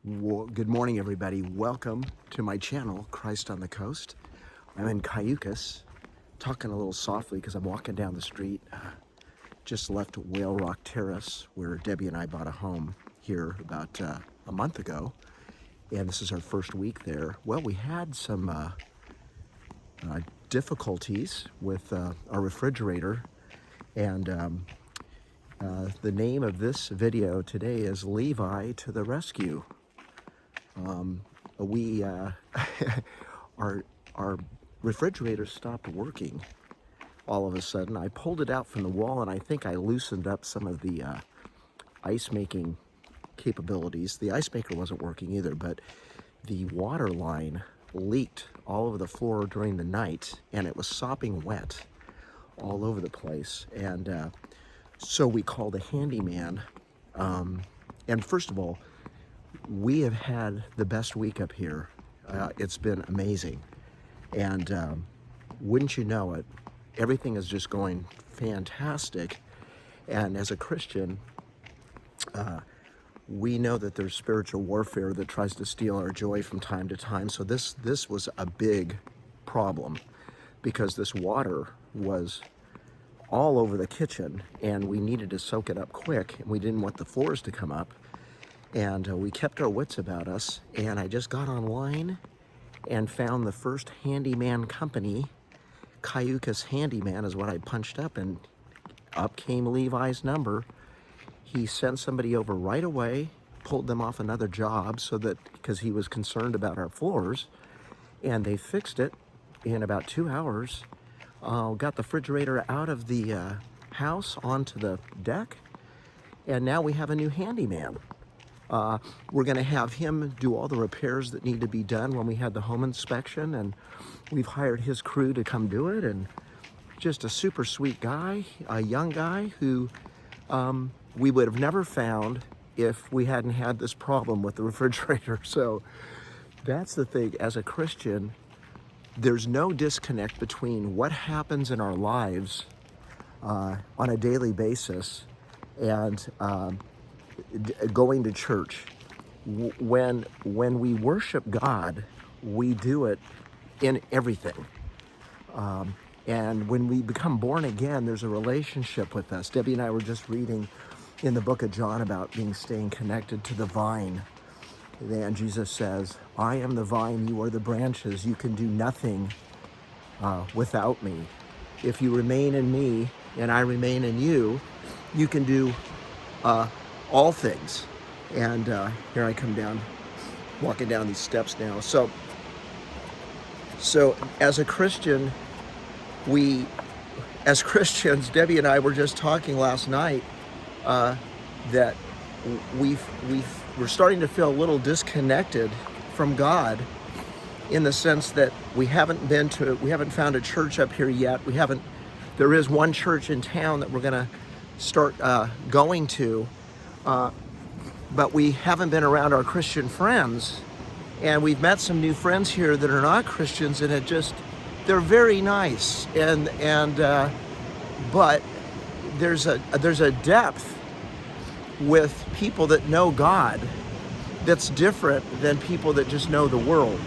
Well, good morning, everybody. Welcome to my channel, Christ on the Coast. I'm in Cayucas, talking a little softly because I'm walking down the street. Just left Whale Rock Terrace, where Debbie and I bought a home here about a month ago. And this is our first week there. Well, we had some difficulties with our refrigerator. And the name of this video today is Levi to the Rescue. We our refrigerator stopped working all of a sudden. I pulled it out from the wall and I think I loosened up some of the ice making capabilities. The ice maker wasn't working either, but the water line leaked all over the floor during the night and it was sopping wet all over the place. And so we called a handyman. And first of all, we have had the best week up here. It's been amazing. And wouldn't you know it, everything is just going fantastic. And as a Christian, we know that there's spiritual warfare that tries to steal our joy from time to time. So this was a big problem because this water was all over the kitchen and we needed to soak it up quick. And we didn't want the floors to come up. And we kept our wits about us, and I just got online and found the first handyman company. Cayucas Handyman is what I punched up, and up came Levi's number. He sent somebody over right away, pulled them off another job so that, because he was concerned about our floors, and they fixed it in about 2 hours. Got the refrigerator out of the house onto the deck, and now we have a new handyman. We're going to have him do all the repairs that need to be done when we had the home inspection, and we've hired his crew to come do it. And just a super sweet guy, a young guy who we would have never found if we hadn't had this problem with the refrigerator. So that's the thing. As a Christian, there's no disconnect between what happens in our lives on a daily basis and going to church. When we worship God, we do it in everything. And when we become born again, there's a relationship with us. Debbie and I were just reading in the book of John about staying connected to the vine. And Jesus says, I am the vine, you are the branches. You can do nothing without me. If you remain in me and I remain in you, you can do all things. And here I come down, walking down these steps now. So as a Christian, as Christians, Debbie and I were just talking last night that we're starting to feel a little disconnected from God, in the sense that we haven't found a church up here yet. There is one church in town that we're gonna start going to, but we haven't been around our Christian friends, and we've met some new friends here that are not Christians, and they're very nice, but there's a depth with people that know God that's different than people that just know the world.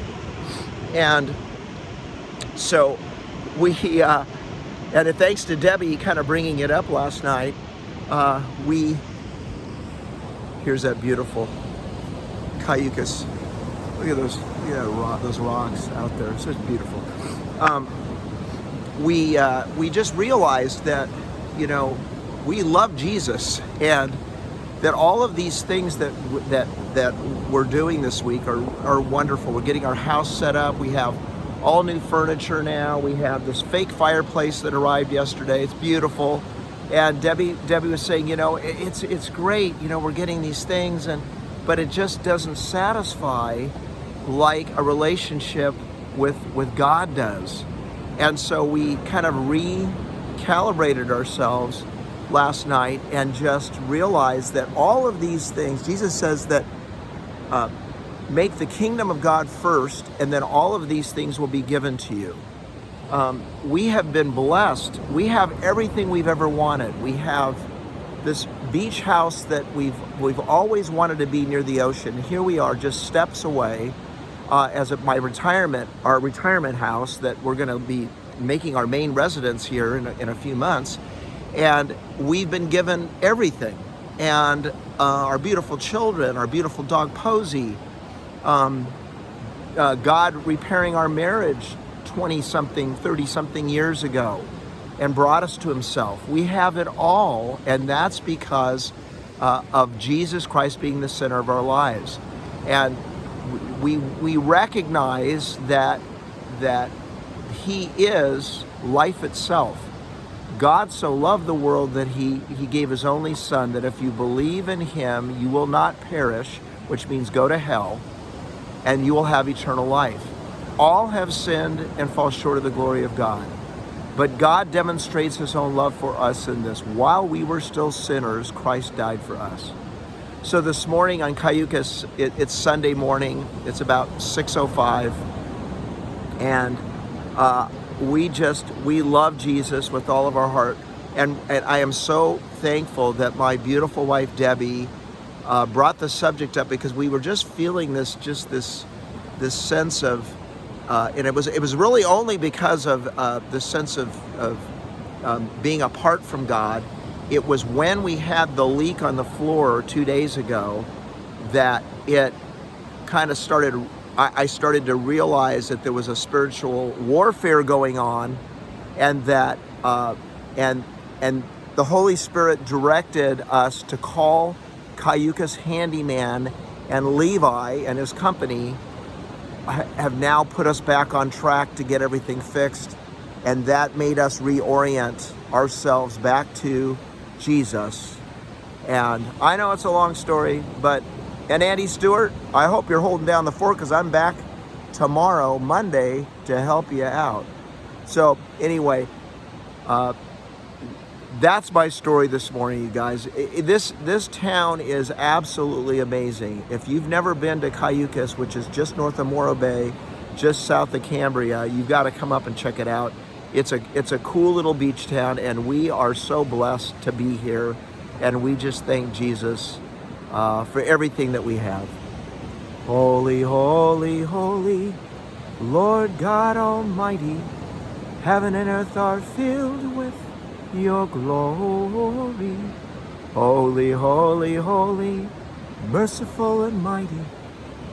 And so and thanks to Debbie kind of bringing it up last night, here's that beautiful Cayucas. Look at those rocks out there. It's just beautiful. We just realized that, we love Jesus, and that all of these things that we're doing this week are wonderful. We're getting our house set up. We have all new furniture now. We have this fake fireplace that arrived yesterday. It's beautiful. And Debbie was saying, it's great, we're getting these things, but it just doesn't satisfy like a relationship with God does. And so we kind of recalibrated ourselves last night and just realized that all of these things, Jesus says that make the kingdom of God first, and then all of these things will be given to you. We have been blessed. We have everything we've ever wanted. We have this beach house that we've always wanted to be near the ocean. Here we are, just steps away, as our retirement house that we're going to be making our main residence here in a few months. And we've been given everything. And our beautiful children, our beautiful dog Posey, God repairing our marriage 20-something, 30-something years ago and brought us to himself. We have it all, and that's because of Jesus Christ being the center of our lives. And we recognize that he is life itself. God so loved the world that he gave his only son, that if you believe in him, you will not perish, which means go to hell, and you will have eternal life. All have sinned and fall short of the glory of God. But God demonstrates his own love for us in this. While we were still sinners, Christ died for us. So this morning on Cayucas, it's Sunday morning. It's about 6:05. And we love Jesus with all of our heart. And I am so thankful that my beautiful wife, Debbie, brought the subject up, because we were just feeling this sense of, and it was really only because of the sense of being apart from God. It was when we had the leak on the floor 2 days ago that it kind of started. I started to realize that there was a spiritual warfare going on, and that and the Holy Spirit directed us to call Cayucas handyman, and Levi and his company have now put us back on track to get everything fixed, and that made us reorient ourselves back to Jesus. And I know it's a long story, and Andy Stewart, I hope you're holding down the fort, because I'm back tomorrow, Monday, to help you out. So anyway, that's my story this morning, you guys. This town is absolutely amazing. If you've never been to Cayucas, which is just north of Morro Bay, just south of Cambria, you've got to come up and check it out. It's a cool little beach town, and we are so blessed to be here. And we just thank Jesus for everything that we have. Holy, holy, holy, Lord God Almighty, heaven and earth are filled with your glory. Holy, holy, holy, merciful and mighty,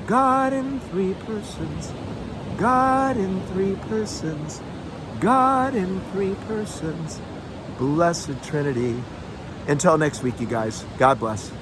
God in three persons, God in three persons, God in three persons, blessed Trinity. Until next week, you guys, God bless.